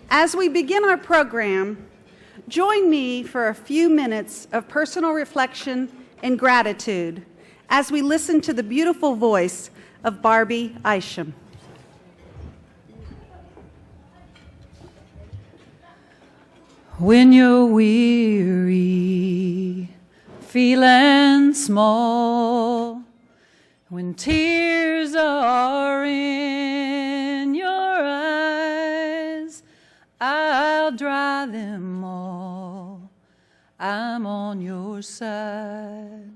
As we begin our program, join me for a few minutes of personal reflection and gratitude as we listen to the beautiful voice of Barbie Isham. When you're weary, feeling small, when tears are in your eyes, I'll dry them all. I'm on your side.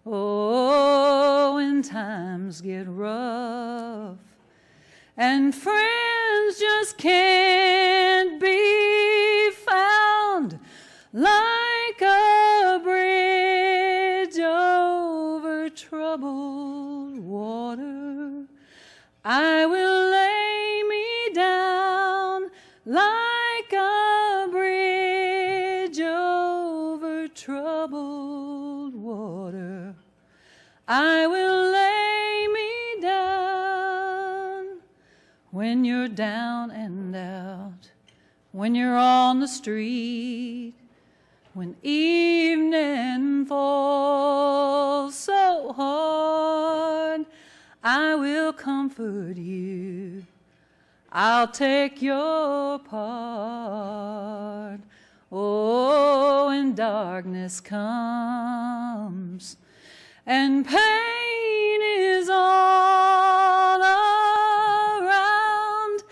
Oh, when times get rough and friends just can't be found, like a bridge over troubled water, I will lay me down like a bridge over troubled water. I will lay me down. When you're down and out, when you're on the street, when evening falls so hard, I will comfort you. I'll take your part. Oh, when darkness comes and pain is all around,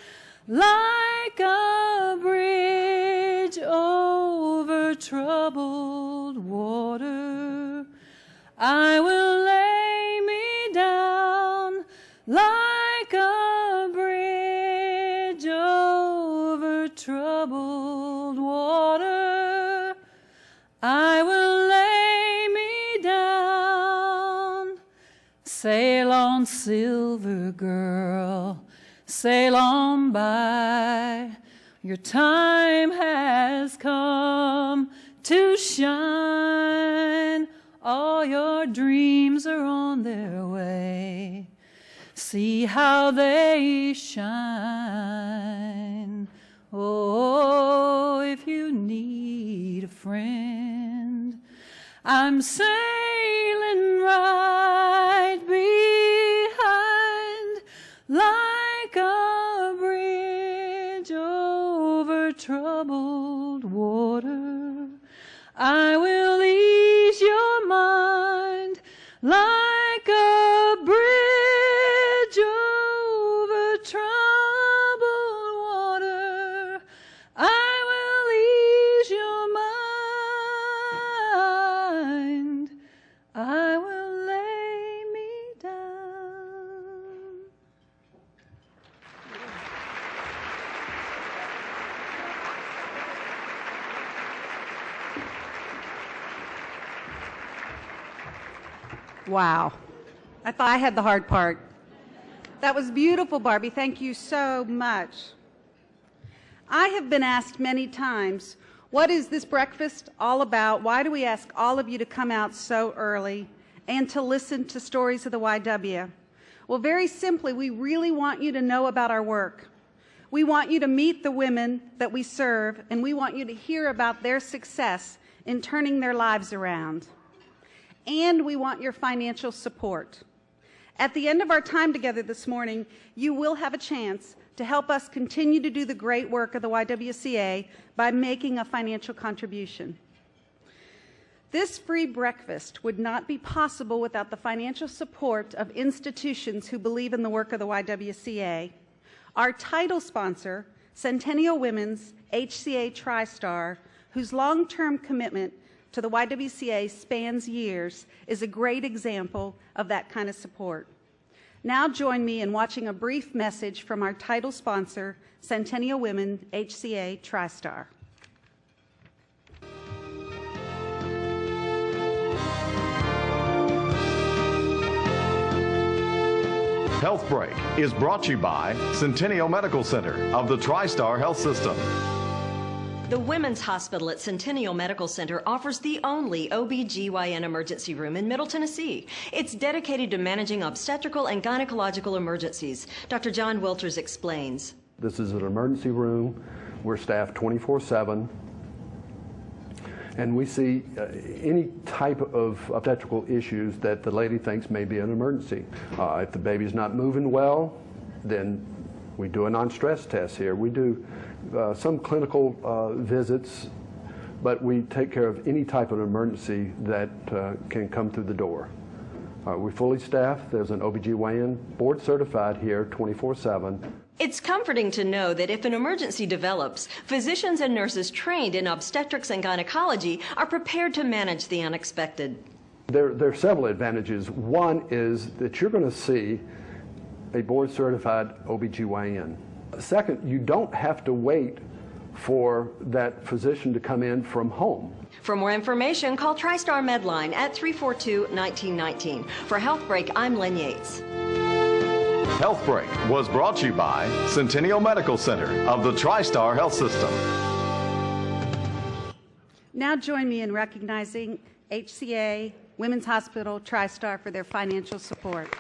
like a bridge over troubled water, I will lay me down like a bridge over troubled water. I will lay me down. Sail on, silver girl, sail on by. Your time has come to shine. All your dreams are on their way. See how they shine. Oh, if you need a friend, I'm sailing right behind, like a bridge over troubled water. I will ease your mind like a bridge over troubled water. I will ease your mind. I will lay me down. Wow. I thought I had the hard part. That was beautiful, Barbie. Thank you so much. I have been asked many times, what is this breakfast all about? Why do we ask all of you to come out so early and to listen to stories of the YW? Well, very simply, we really want you to know about our work. We want you to meet the women that we serve, and we want you to hear about their success in turning their lives around. And we want your financial support. At the end of our time together this morning, you will have a chance to help us continue to do the great work of the YWCA by making a financial contribution. This free breakfast would not be possible without the financial support of institutions who believe in the work of the YWCA. Our title sponsor, Centennial Women's HCA TriStar, whose long-term commitment to the YWCA spans years, is a great example of that kind of support. Now join me in watching a brief message from our title sponsor, Centennial Women HCA TriStar. Health Break is brought to you by Centennial Medical Center of the TriStar Health System. The Women's Hospital at Centennial Medical Center offers the only OB/GYN emergency room in Middle Tennessee. It's dedicated to managing obstetrical and gynecological emergencies. Dr. John Wilters explains. This is an emergency room. We're staffed 24/7. And we see any type of obstetrical issues that the lady thinks may be an emergency. If the baby's not moving well, then we do a non-stress test here. We do some clinical visits, but we take care of any type of emergency that can come through the door. We're fully staffed. There's an OBGYN board certified here 24/7. It's comforting to know that if an emergency develops, physicians and nurses trained in obstetrics and gynecology are prepared to manage the unexpected. There are several advantages. One is that you're going to see a board-certified OBGYN. Second, you don't have to wait for that physician to come in from home. For more information, call TriStar Medline at 342-1919. For Health Break, I'm Lynn Yates. Health Break was brought to you by Centennial Medical Center of the TriStar Health System. Now join me in recognizing HCA, Women's Hospital, TriStar for their financial support.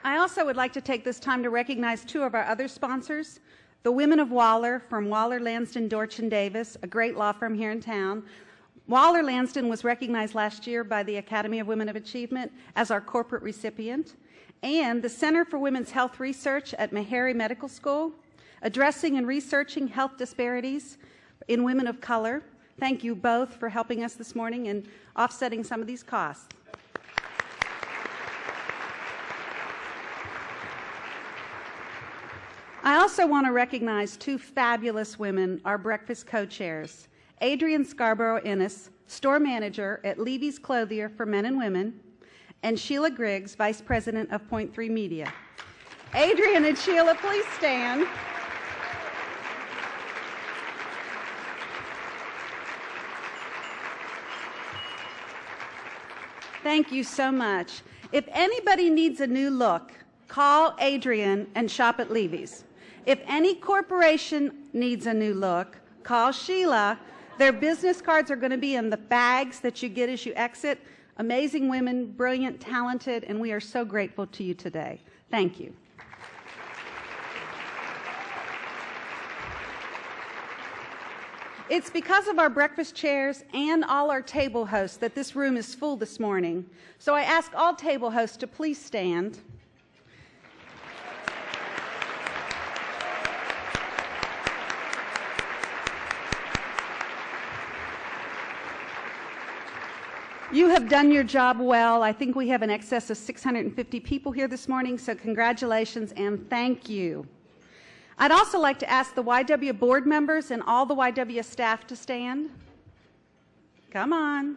I also would like to take this time to recognize two of our other sponsors, the Women of Waller from Waller, Lanston, Dorch & Davis, a great law firm here in town. Waller Lanston was recognized last year by the Academy of Women of Achievement as our corporate recipient, and the Center for Women's Health Research at Meharry Medical School, addressing and researching health disparities in women of color. Thank you both for helping us this morning and offsetting some of these costs. I also want to recognize two fabulous women, our breakfast co-chairs. Adrienne Scarborough-Innes, store manager at Levy's Clothier for Men and Women, and Sheila Griggs, vice president of Point 3 Media. Adrienne and Sheila, please stand. Thank you so much. If anybody needs a new look, call Adrienne and shop at Levy's. If any corporation needs a new look, call Sheila. Their business cards are going to be in the bags that you get as you exit. Amazing women, brilliant, talented, and we are so grateful to you today. Thank you. It's because of our breakfast chairs and all our table hosts that this room is full this morning. So I ask all table hosts to please stand. You have done your job well. I think we have an excess of 650 people here this morning, so congratulations and thank you. I'd also like to ask the YW board members and all the YW staff to stand. Come on.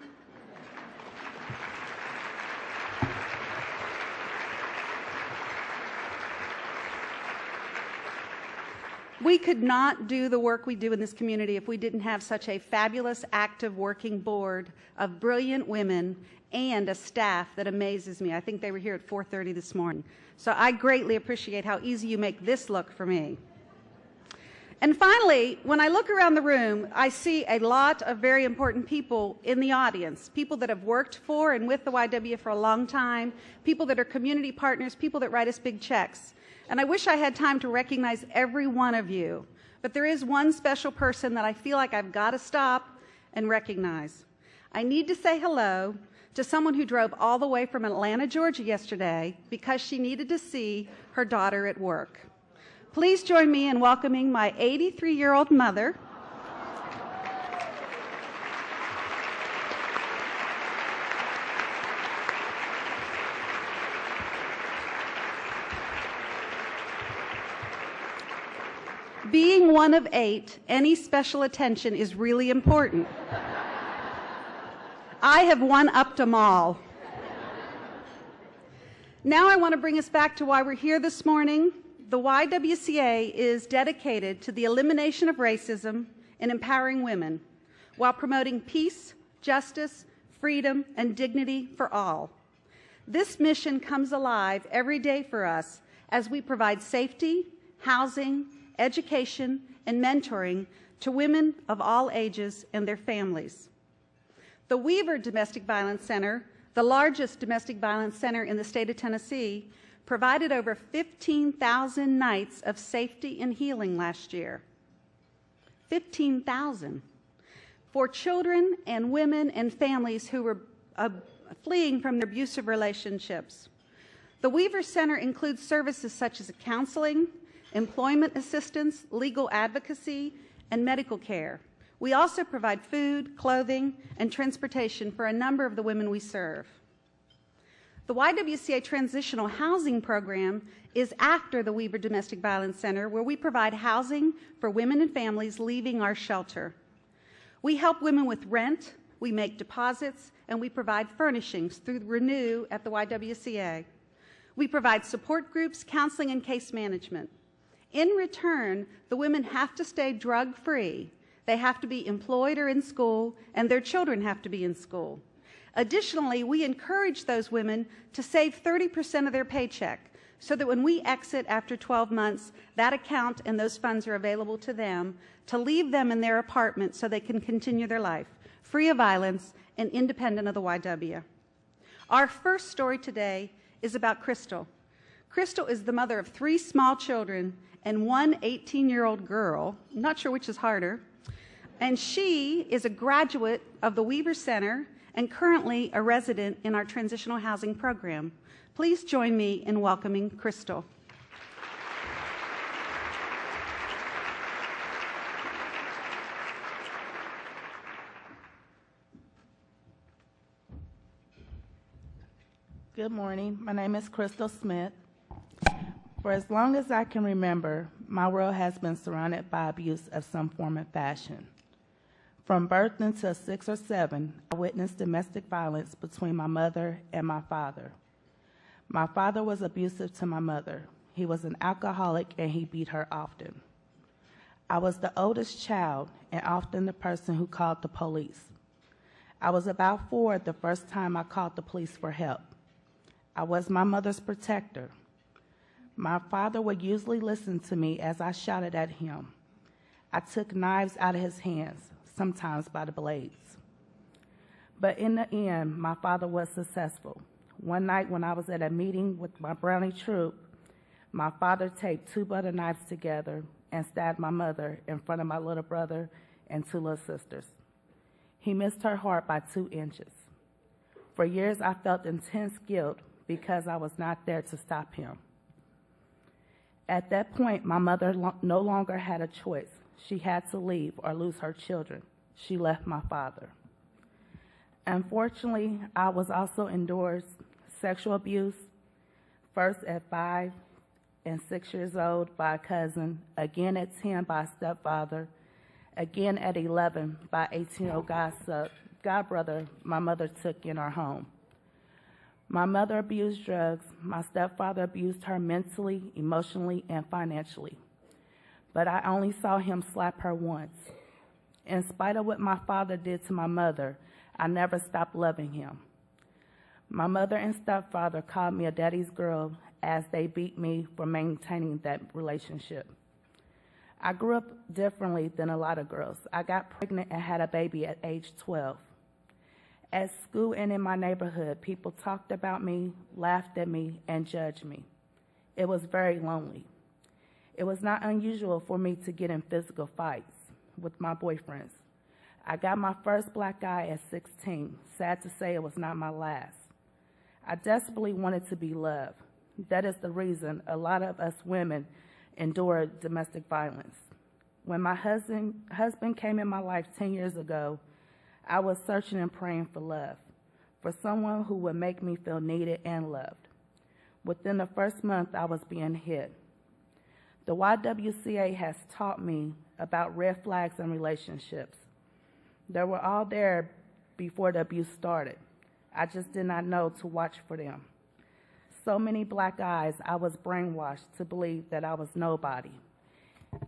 We could not do the work we do in this community if we didn't have such a fabulous, active, working board of brilliant women and a staff that amazes me. I think they were here at 4:30 this morning. So I greatly appreciate how easy you make this look for me. And finally, when I look around the room, I see a lot of very important people in the audience, people that have worked for and with the YW for a long time, people that are community partners, people that write us big checks. And I wish I had time to recognize every one of you, but there is one special person that I feel like I've got to stop and recognize. I need to say hello to someone who drove all the way from Atlanta, Georgia yesterday because she needed to see her daughter at work. Please join me in welcoming my 83-year-old mother. Being one of 8, any special attention is really important. I have one-upped them all. Now I want to bring us back to why we're here this morning. The YWCA is dedicated to the elimination of racism and empowering women while promoting peace, justice, freedom, and dignity for all. This mission comes alive every day for us as we provide safety, housing, education, and mentoring to women of all ages and their families. The Weaver Domestic Violence Center the largest domestic violence center in the state of Tennessee, provided over 15,000 nights of safety and healing last year. 15,000 for children and women and families who were fleeing from their abusive relationships. The Weaver Center includes services such as counseling, employment assistance, legal advocacy, and medical care. We also provide food, clothing, and transportation for a number of the women we serve. The YWCA Transitional Housing Program is after the Weaver Domestic Violence Center, where we provide housing for women and families leaving our shelter. We help women with rent, we make deposits, and we provide furnishings through Renew at the YWCA. We provide support groups, counseling, and case management. In return, the women have to stay drug-free. They have to be employed or in school, and their children have to be in school. Additionally, we encourage those women to save 30% of their paycheck so that when we exit after 12 months, that account and those funds are available to them to leave them in their apartment so they can continue their life, free of violence and independent of the YW. Our first story today is about Crystal. Crystal is the mother of 3 small children and 1 18-year-old girl. I'm not sure which is harder. And she is a graduate of the Weaver Center and currently a resident in our transitional housing program. Please join me in welcoming Crystal. Good morning. My name is Crystal Smith. For as long as I can remember, my world has been surrounded by abuse of some form and fashion. From birth until 6 or 7, I witnessed domestic violence between my mother and my father. My father was abusive to my mother. He was an alcoholic and he beat her often. I was the oldest child and often the person who called the police. I was about 4 the first time I called the police for help. I was my mother's protector. My father would usually listen to me as I shouted at him. I took knives out of his hands, sometimes by the blades. But in the end, my father was successful. One night when I was at a meeting with my brownie troop, my father taped 2 butter knives together and stabbed my mother in front of my little brother and 2 little sisters. He missed her heart by 2 inches. For years, I felt intense guilt because I was not there to stop him. At that point, my mother no longer had a choice. She had to leave or lose her children. She left my father. Unfortunately, I was also endured sexual abuse, first at 5 and 6 years old by a cousin, again at 10 by a stepfather, again at 11 by 18-year-old godbrother my mother took in our home. My mother abused drugs. My stepfather abused her mentally, emotionally, and financially. But I only saw him slap her once. In spite of what my father did to my mother, I never stopped loving him. My mother and stepfather called me a daddy's girl as they beat me for maintaining that relationship. I grew up differently than a lot of girls. I got pregnant and had a baby at age 12. At school and in my neighborhood, people talked about me, laughed at me, and judged me. It was very lonely. It was not unusual for me to get in physical fights with my boyfriends. I got my first black eye at 16. Sad to say, it was not my last. I desperately wanted to be loved. That is the reason a lot of us women endure domestic violence. When my husband came in my life 10 years ago, I was searching and praying for love, for someone who would make me feel needed and loved. Within the first month, I was being hit. The YWCA has taught me about red flags in relationships. They were all there before the abuse started. I just did not know to watch for them. So many black eyes, I was brainwashed to believe that I was nobody,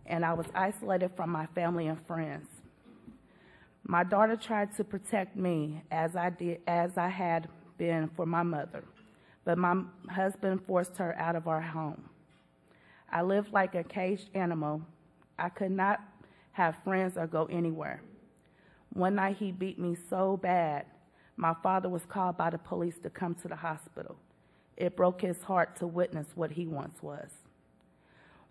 and I was isolated from my family and friends. My daughter tried to protect me as I had been for my mother, but my husband forced her out of our home. I lived like a caged animal. I could not have friends or go anywhere. One night he beat me so bad, My father was called by the police to come to the hospital. It broke his heart to witness what he once was.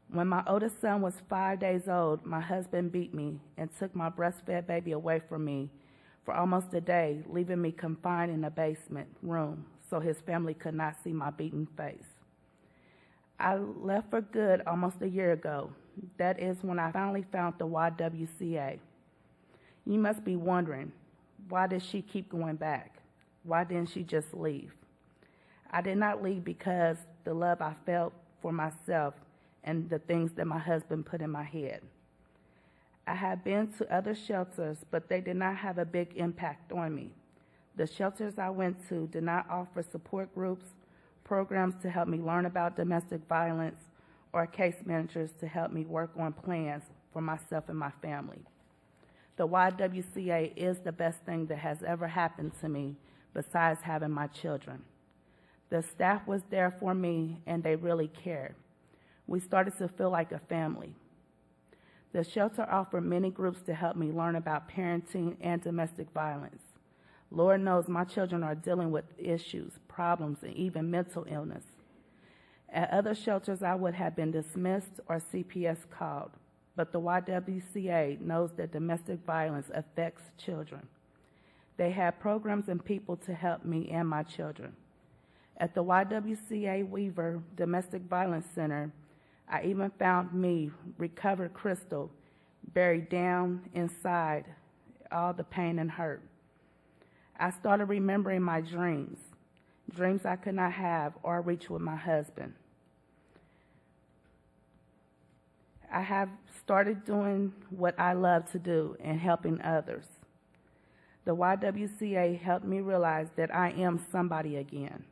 When my oldest son was 5 days old, my husband beat me and took my breastfed baby away from me for almost a day, leaving me confined in a basement room so his family could not see my beaten face. I left for good almost a year ago. That is when I finally found the YWCA. You must be wondering, why did she keep going back? Why didn't she just leave? I did not leave because the love I felt for myself and the things that my husband put in my head. I have been to other shelters, but they did not have a big impact on me. The shelters I went to did not offer support groups, programs to help me learn about domestic violence, or case managers to help me work on plans for myself and my family. The YWCA is the best thing that has ever happened to me besides having my children. The staff was there for me and they really cared. We started to feel like a family. The shelter offered many groups to help me learn about parenting and domestic violence. Lord knows my children are dealing with issues, problems, and even mental illness. At other shelters, I would have been dismissed or CPS called, but the YWCA knows that domestic violence affects children. They have programs and people to help me and my children. At the YWCA Weaver Domestic Violence Center, I even found me, recovered Crystal, buried down inside all the pain and hurt. I started remembering my dreams I could not have or reach with my husband. I have started doing what I love to do and helping others. The YWCA helped me realize that I am somebody again.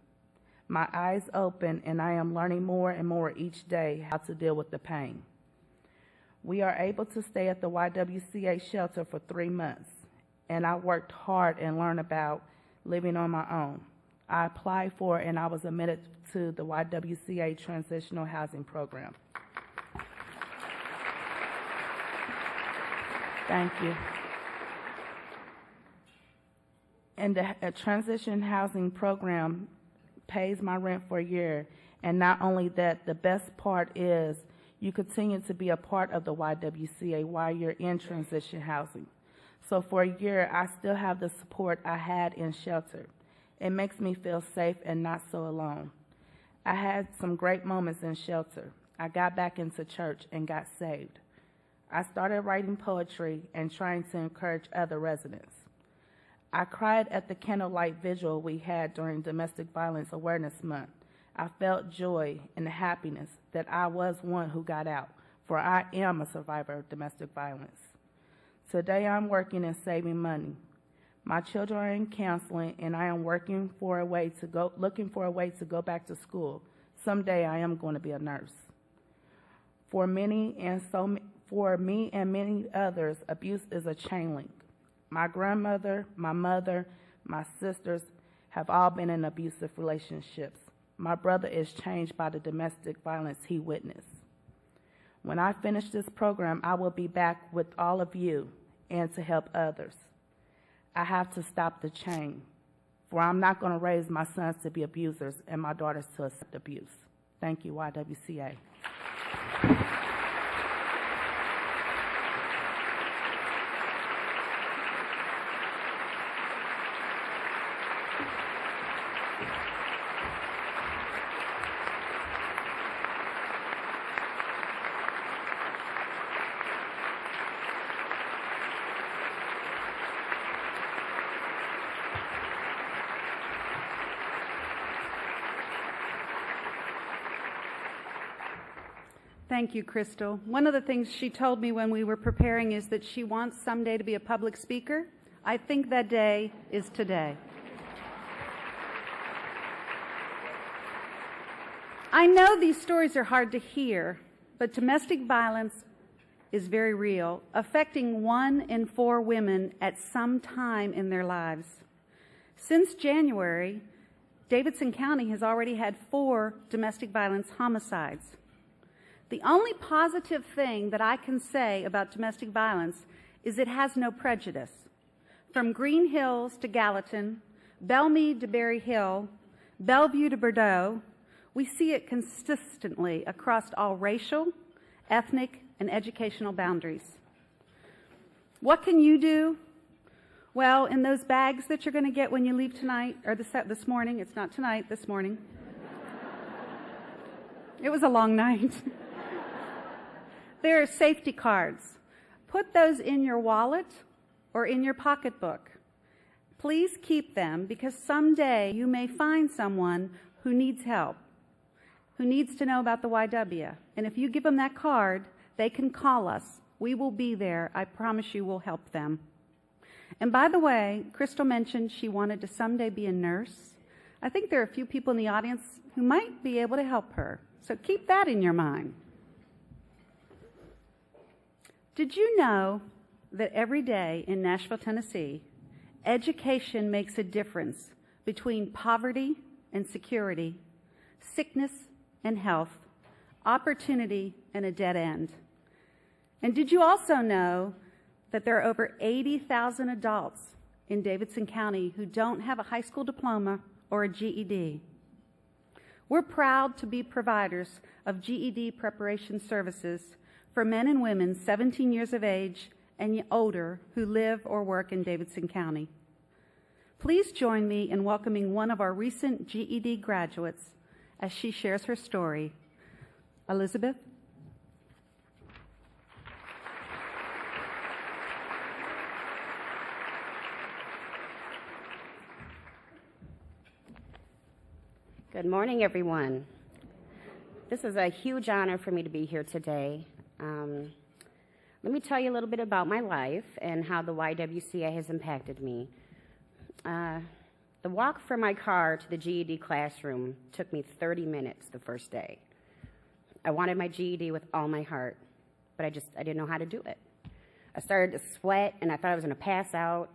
My eyes open and I am learning more and more each day how to deal with the pain. We are able to stay at the YWCA shelter for 3 months, and I worked hard and learned about living on my own. I applied for and I was admitted to the YWCA Transitional Housing Program. Thank you. And the Transition Housing Program pays my rent for a year, and not only that, the best part is you continue to be a part of the YWCA while you're in transition housing. So for a year, I still have the support I had in shelter. It makes me feel safe and not so alone. I had some great moments in shelter. I got back into church and got saved. I started writing poetry and trying to encourage other residents. I cried at the candlelight vigil we had during Domestic Violence Awareness Month. I felt joy and happiness that I was one who got out, for I am a survivor of domestic violence. Today I'm working and saving money. My children are in counseling, and I am looking for a way to go back to school. Someday I am going to be a nurse. For me and many others, abuse is a chain link. My grandmother, my mother, my sisters have all been in abusive relationships. My brother is changed by the domestic violence he witnessed. When I finish this program, I will be back with all of you and to help others. I have to stop the chain, for I'm not going to raise my sons to be abusers and my daughters to accept abuse. Thank you, YWCA. Thank you, Crystal. One of the things she told me when we were preparing is that she wants someday to be a public speaker. I think that day is today. I know these stories are hard to hear, but domestic violence is very real, affecting 1 in 4 women at some time in their lives. Since January, Davidson County has already had 4 domestic violence homicides. The only positive thing that I can say about domestic violence is it has no prejudice. From Green Hills to Gallatin, Belmead to Berry Hill, Bellevue to Bordeaux, we see it consistently across all racial, ethnic, and educational boundaries. What can you do? Well, in those bags that you're going to get when you leave tonight, or this morning, it's not tonight, this morning. It was a long night. There are safety cards. Put those in your wallet or in your pocketbook. Please keep them because someday you may find someone who needs help, who needs to know about the YW. And if you give them that card, they can call us. We will be there. I promise you we'll help them. And by the way, Crystal mentioned she wanted to someday be a nurse. I think there are a few people in the audience who might be able to help her. So keep that in your mind. Did you know that every day in Nashville, Tennessee, education makes a difference between poverty and security, sickness and health, opportunity and a dead end? And did you also know that there are over 80,000 adults in Davidson County who don't have a high school diploma or a GED? We're proud to be providers of GED preparation services for men and women 17 years of age and older who live or work in Davidson County. Please join me in welcoming one of our recent GED graduates as she shares her story. Elizabeth? Good morning, everyone. This is a huge honor for me to be here today. Let me tell you a little bit about my life and how the YWCA has impacted me. The walk from my car to the GED classroom took me 30 minutes the first day. I wanted my GED with all my heart, but I didn't know how to do it. I started to sweat, and I thought I was going to pass out.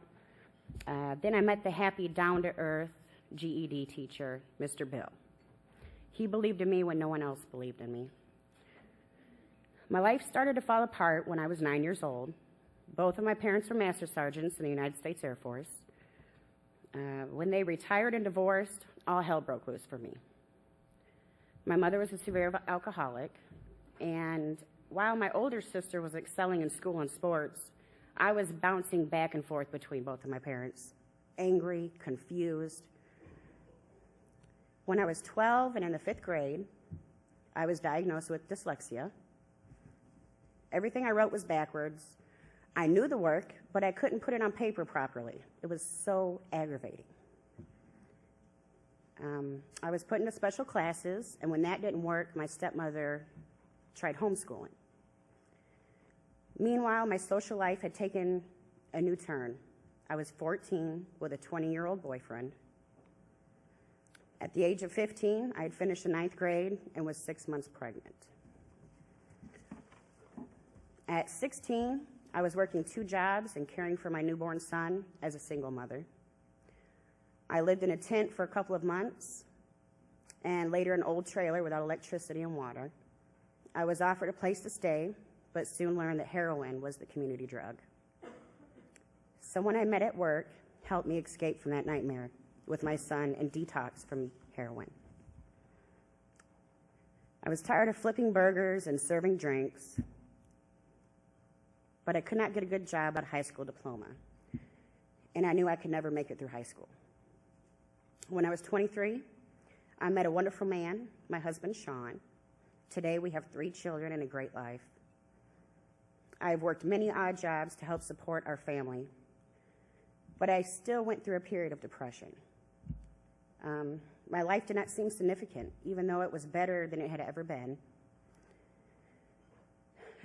Then I met the happy, down-to-earth GED teacher, Mr. Bill. He believed in me when no one else believed in me. My life started to fall apart when I was 9 years old. Both of my parents were master sergeants in the United States Air Force. When they retired and divorced, all hell broke loose for me. My mother was a severe alcoholic, and while my older sister was excelling in school and sports, I was bouncing back and forth between both of my parents, angry, confused. When I was 12 and in the 5th grade, I was diagnosed with dyslexia. Everything I wrote was backwards. I knew the work, but I couldn't put it on paper properly. It was so aggravating. I was put into special classes, and when that didn't work, my stepmother tried homeschooling. Meanwhile, my social life had taken a new turn. I was 14 with a 20-year-old boyfriend. At the age of 15, I had finished the 9th grade and was 6 months pregnant. At 16, I was working 2 jobs and caring for my newborn son as a single mother. I lived in a tent for a couple of months and later an old trailer without electricity and water. I was offered a place to stay, but soon learned that heroin was the community drug. Someone I met at work helped me escape from that nightmare with my son and detox from heroin. I was tired of flipping burgers and serving drinks, but I could not get a good job at a high school diploma, and I knew I could never make it through high school. When I was 23, I met a wonderful man, my husband, Sean. Today, we have 3 children and a great life. I've worked many odd jobs to help support our family, but I still went through a period of depression. My life did not seem significant, even though it was better than it had ever been.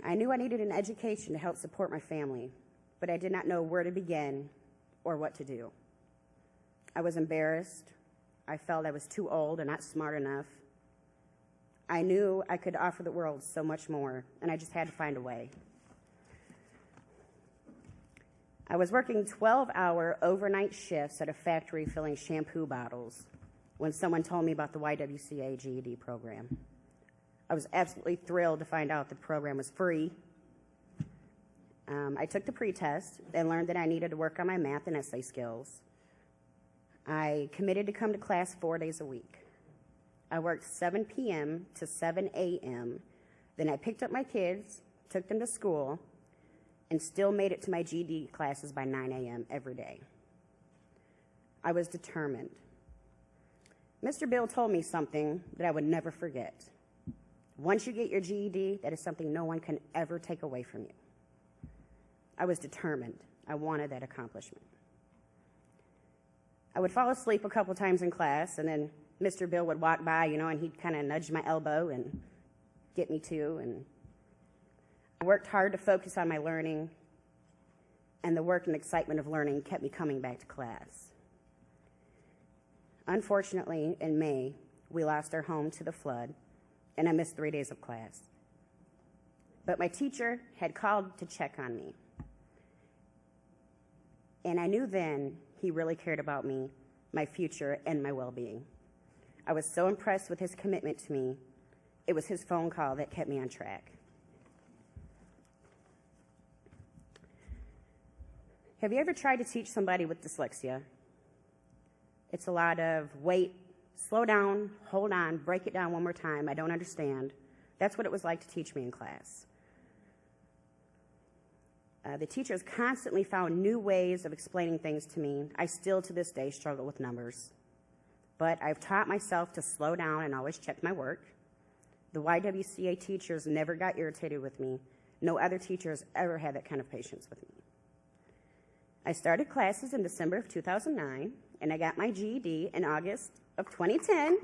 I knew I needed an education to help support my family, but I did not know where to begin or what to do. I was embarrassed. I felt I was too old and not smart enough. I knew I could offer the world so much more, and I just had to find a way. I was working 12-hour overnight shifts at a factory filling shampoo bottles when someone told me about the YWCA GED program. I was absolutely thrilled to find out the program was free. I took the pretest and learned that I needed to work on my math and essay skills. I committed to come to class 4 days a week. I worked 7 p.m. to 7 a.m. Then I picked up my kids, took them to school, and still made it to my GED classes by 9 a.m. every day. I was determined. Mr. Bill told me something that I would never forget. Once you get your GED, that is something no one can ever take away from you. I was determined. I wanted that accomplishment. I would fall asleep a couple times in class, and then Mr. Bill would walk by, and he'd kind of nudge my elbow and get me to. And I worked hard to focus on my learning, and the work and excitement of learning kept me coming back to class. Unfortunately, in May, we lost our home to the flood, and I missed 3 days of class. But my teacher had called to check on me. And I knew then he really cared about me, my future, and my well-being. I was so impressed with his commitment to me. It was his phone call that kept me on track. Have you ever tried to teach somebody with dyslexia? It's a lot of wait, slow down, hold on, break it down one more time, I don't understand. That's what it was like to teach me in class. The teachers constantly found new ways of explaining things to me. I still, to this day, struggle with numbers. But I've taught myself to slow down and always check my work. The YWCA teachers never got irritated with me. No other teachers ever had that kind of patience with me. I started classes in December of 2009, and I got my GED in August of 2010.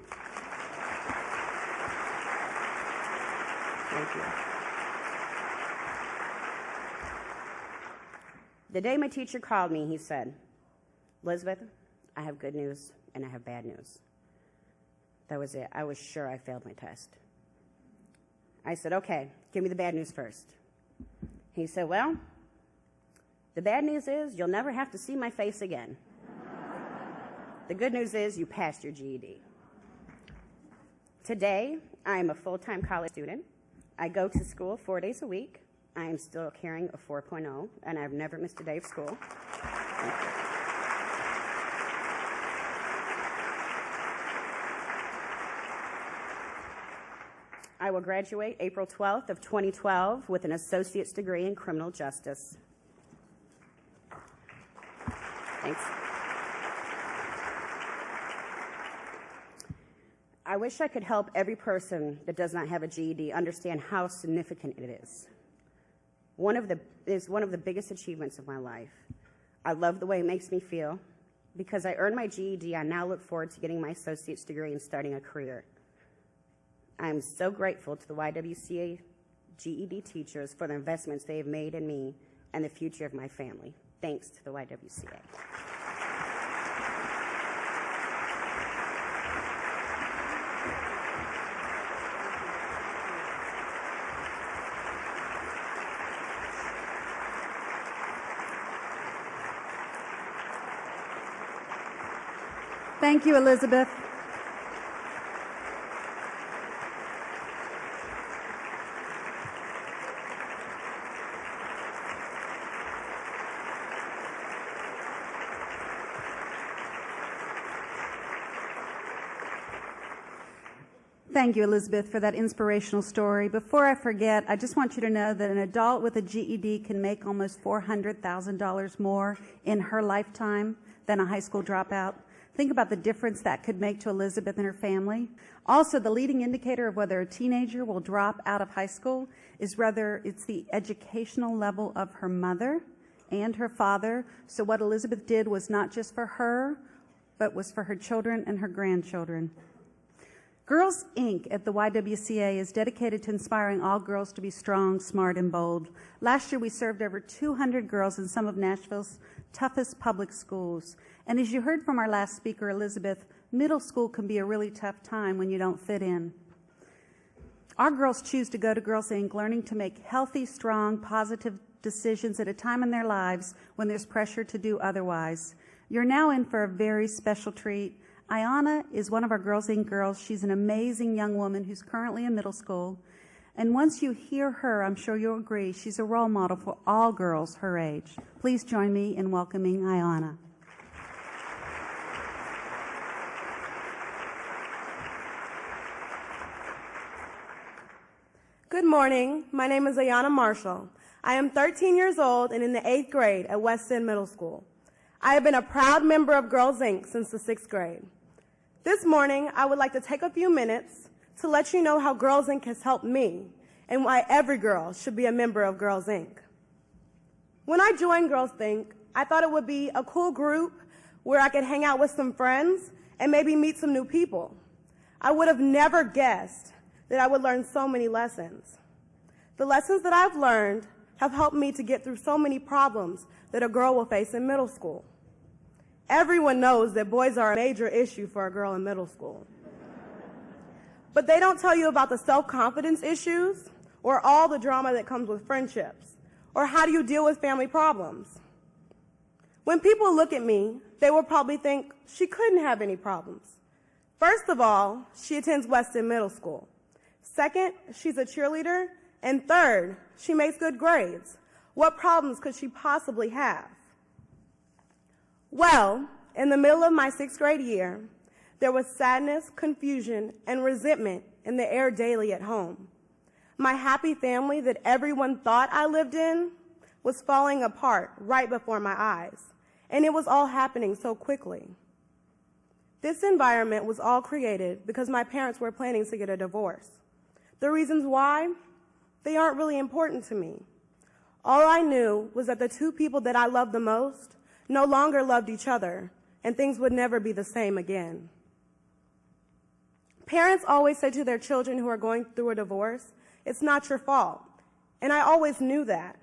Thank you. The day my teacher called me, he said, "Elizabeth, I have good news and I have bad news." That was it. I was sure I failed my test. I said, "Okay, give me the bad news first." He said, "Well, the bad news is you'll never have to see my face again. The good news is you passed your GED." Today, I am a full-time college student. I go to school 4 days a week. I am still carrying a 4.0, and I've never missed a day of school. I will graduate April 12th of 2012 with an associate's degree in criminal justice. Thanks. I wish I could help every person that does not have a GED understand how significant it is. It is one of the biggest achievements of my life. I love the way it makes me feel. Because I earned my GED, I now look forward to getting my associate's degree and starting a career. I am so grateful to the YWCA GED teachers for the investments they have made in me and the future of my family. Thanks to the YWCA. Thank you, Elizabeth. Thank you, Elizabeth, for that inspirational story. Before I forget, I just want you to know that an adult with a GED can make almost $400,000 more in her lifetime than a high school dropout. Think about the difference that could make to Elizabeth and her family. Also, the leading indicator of whether a teenager will drop out of high school is whether it's the educational level of her mother and her father. So what Elizabeth did was not just for her, but was for her children and her grandchildren. Girls Inc. at the YWCA is dedicated to inspiring all girls to be strong, smart, and bold. Last year, we served over 200 girls in some of Nashville's toughest public schools. And as you heard from our last speaker, Elizabeth, middle school can be a really tough time when you don't fit in. Our girls choose to go to Girls Inc., learning to make healthy, strong, positive decisions at a time in their lives when there's pressure to do otherwise. You're now in for a very special treat. Ayana is one of our Girls Inc. girls. She's an amazing young woman who's currently in middle school. And once you hear her, I'm sure you'll agree, she's a role model for all girls her age. Please join me in welcoming Ayana. Good morning. My name is Ayana Marshall. I am 13 years old and in the 8th grade at West End Middle School. I have been a proud member of Girls Inc. since the 6th grade. This morning, I would like to take a few minutes to let you know how Girls Inc. has helped me and why every girl should be a member of Girls Inc. When I joined Girls Inc., I thought it would be a cool group where I could hang out with some friends and maybe meet some new people. I would have never guessed that I would learn so many lessons. The lessons that I've learned have helped me to get through so many problems that a girl will face in middle school. Everyone knows that boys are a major issue for a girl in middle school. But they don't tell you about the self-confidence issues or all the drama that comes with friendships, or how do you deal with family problems. When people look at me, they will probably think she couldn't have any problems. First of all, she attends West End Middle School. Second, she's a cheerleader. And third, she makes good grades. What problems could she possibly have? Well, in the middle of my 6th grade year, there was sadness, confusion, and resentment in the air daily at home. My happy family that everyone thought I lived in was falling apart right before my eyes, and it was all happening so quickly. This environment was all created because my parents were planning to get a divorce. The reasons why? They aren't really important to me. All I knew was that the two people that I loved the most no longer loved each other, and things would never be the same again. Parents always say to their children who are going through a divorce, "It's not your fault." And I always knew that.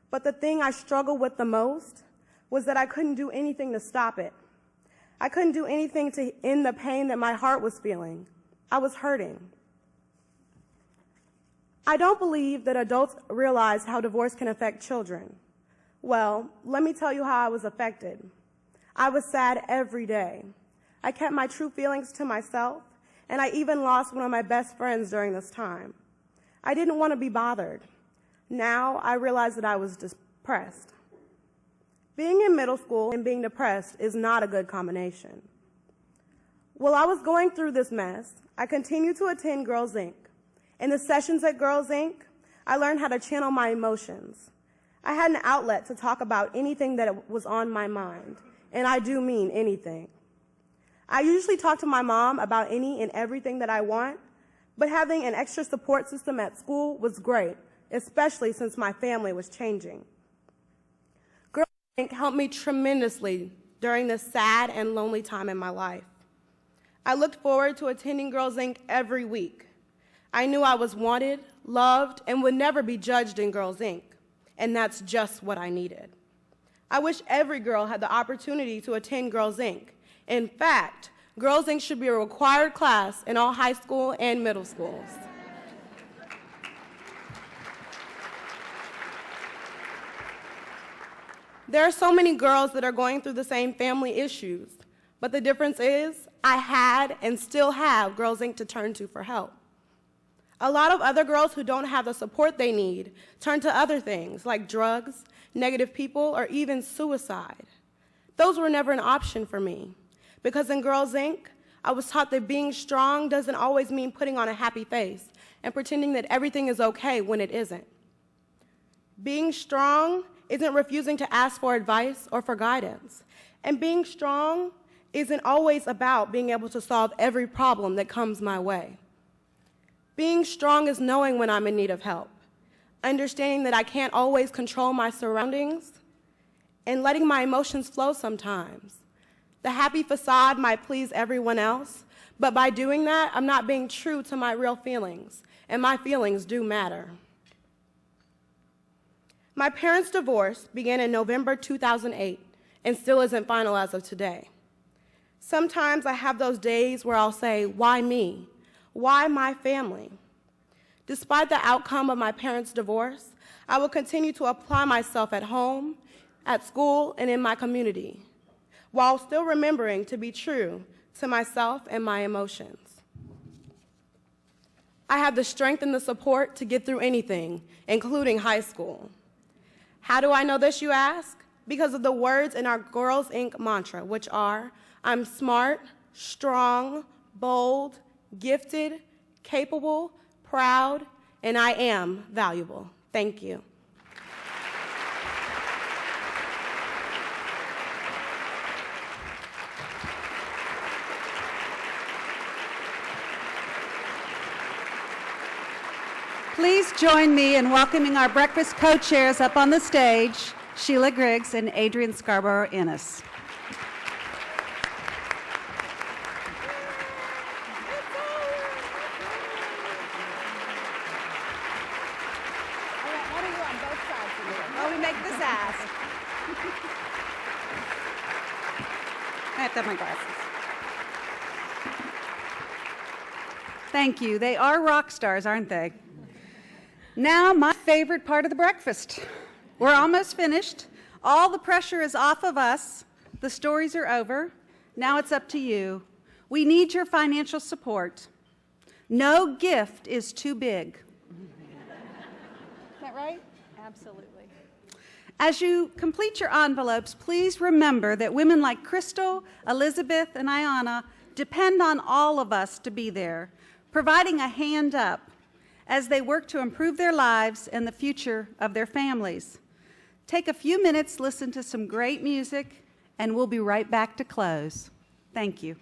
But the thing I struggled with the most was that I couldn't do anything to stop it. I couldn't do anything to end the pain that my heart was feeling. I was hurting. I don't believe that adults realize how divorce can affect children. Well, let me tell you how I was affected. I was sad every day. I kept my true feelings to myself, and I even lost one of my best friends during this time. I didn't want to be bothered. Now I realize that I was depressed. Being in middle school and being depressed is not a good combination. While I was going through this mess, I continued to attend Girls Inc. In the sessions at Girls Inc., I learned how to channel my emotions. I had an outlet to talk about anything that was on my mind, and I do mean anything. I usually talk to my mom about any and everything that I want, but having an extra support system at school was great, especially since my family was changing. Girls Inc. helped me tremendously during this sad and lonely time in my life. I looked forward to attending Girls Inc. every week. I knew I was wanted, loved, and would never be judged in Girls Inc., and that's just what I needed. I wish every girl had the opportunity to attend Girls Inc. In fact, Girls Inc. should be a required class in all high school and middle schools. There are so many girls that are going through the same family issues, but the difference is I had and still have Girls Inc. to turn to for help. A lot of other girls who don't have the support they need turn to other things like drugs, negative people, or even suicide. Those were never an option for me because in Girls Inc., I was taught that being strong doesn't always mean putting on a happy face and pretending that everything is okay when it isn't. Being strong isn't refusing to ask for advice or for guidance. And being strong isn't always about being able to solve every problem that comes my way. Being strong is knowing when I'm in need of help, understanding that I can't always control my surroundings, and letting my emotions flow sometimes. The happy facade might please everyone else, but by doing that, I'm not being true to my real feelings, and my feelings do matter. My parents' divorce began in November 2008 and still isn't final as of today. Sometimes I have those days where I'll say, why me? Why my family? Despite the outcome of my parents' divorce, I will continue to apply myself at home, at school, and in my community, while still remembering to be true to myself and my emotions. I have the strength and the support to get through anything, including high school. How do I know this, you ask? Because of the words in our Girls Inc. mantra, which are, I'm smart, strong, bold, gifted, capable, proud, and I am valuable. Thank you. Please join me in welcoming our breakfast co-chairs up on the stage, Sheila Griggs and Adrian Scarborough-Ennis. Oh, we make this ass. I have to have my glasses. Thank you. They are rock stars, aren't they? Now, my favorite part of the breakfast. We're almost finished. All the pressure is off of us. The stories are over. Now it's up to you. We need your financial support. No gift is too big. Is that right? Absolutely. As you complete your envelopes, please remember that women like Crystal, Elizabeth, and Ayanna depend on all of us to be there, providing a hand up as they work to improve their lives and the future of their families. Take a few minutes, listen to some great music, and we'll be right back to close. Thank you.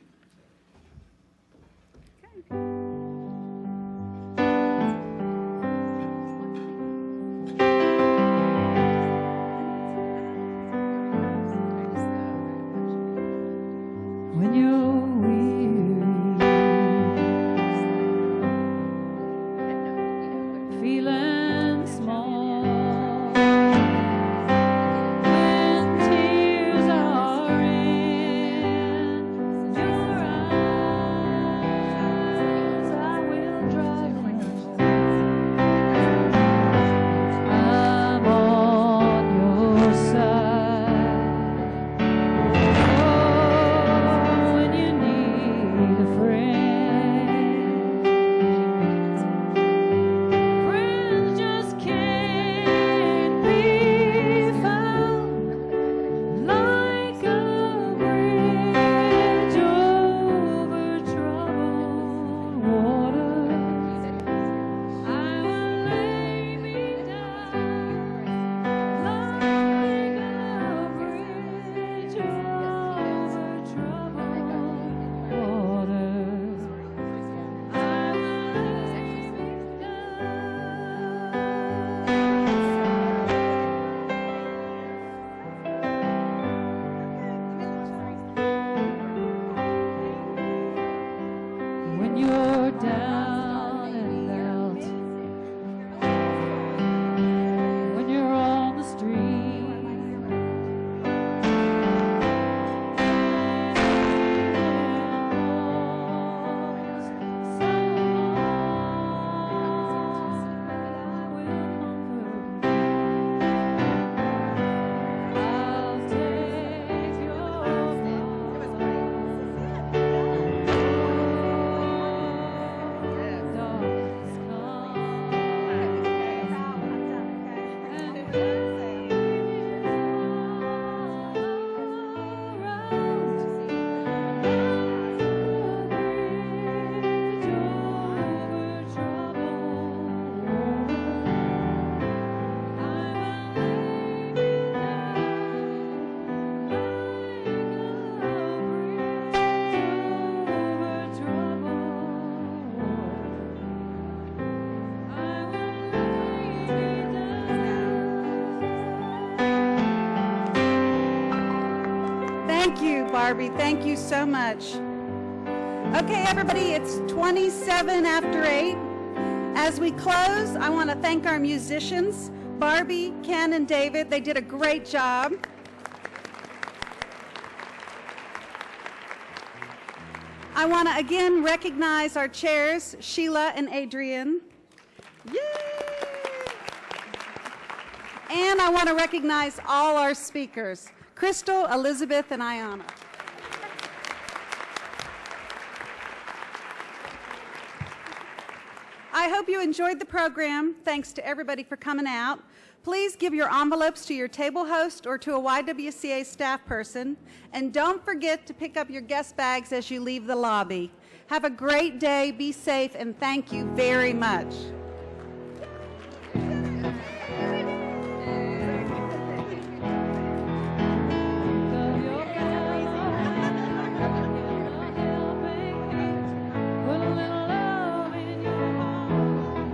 When you're weary, feeling small, when tears are in your eyes, I will dry them. I'm on your side. When you need a friend, friends just can't be found like a bridge over troubled water. I will lay me down like a bridge over troubled water. I will lay me down. When you're down and out, when you're on the street, Thank you, Barbie. Thank you so much. Okay, everybody, it's 27 after 8. As we close, I want to thank our musicians, Barbie, Ken, and David. They did a great job. I want to again recognize our chairs, Sheila and Adrian. Yay! And I want to recognize all our speakers, Crystal, Elizabeth, and Ayanna. I hope you enjoyed the program. Thanks to everybody for coming out. Please give your envelopes to your table host or to a YWCA staff person. And don't forget to pick up your guest bags as you leave the lobby. Have a great day, be safe, and thank you very much.